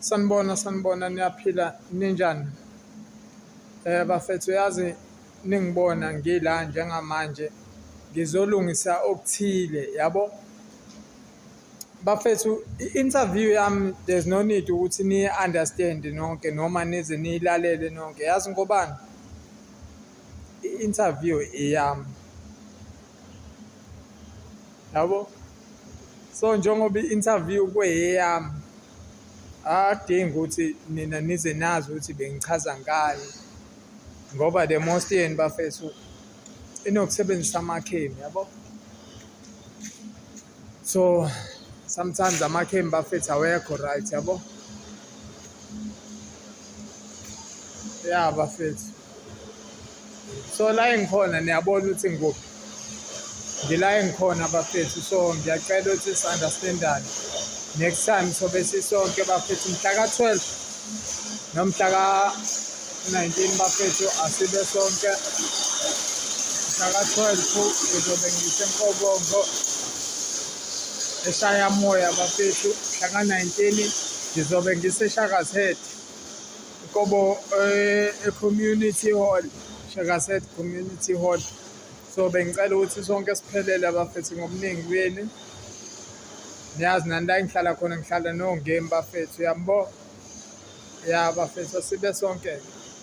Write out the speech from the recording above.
Sanibona niyaphila ninjani? Bafethu yazi ningibona ngila njengamanje ngizolungisa okuthile yabo. Bafethu i-interview yami there's no need ukuthi niyi-understand nonke noma nize niyilalele nonke. Yazi ngobani? I-interview iyami. Yabo? So njengoba i-interview kweyami akudingi ukuthi nina nize nazi ukuthi bengichaza ngani ngoba the most yenu bafethu inokusebenzisa amakhemi yabo. So sometimes amakhemi bafethu awekho right yabo. Ya bafethu. So la engikhona niyabona ukuthi ngikuphi. Ngila engikhona bafethu, so ngiyacela ukuthi si-understand-ane. Next time sobe sisonke bafethu mhla ka-12 nomhla ka-19 bafethu asibe sonke. Mhla ka-12 ngizobe ngiseMkobondo eShayamoya bafethu. Mhla ka-19 ngizobe ngiseShaka's Head Kobo e-Community Hall, Shaka's Head Community Hall. So bengicela ukuthi sonke siphelele bafethu ngobuningi benu. Niyazi nani la engihlala khona ngihlala no-Game bafethu yabo. Ya bafethu sibe sonke.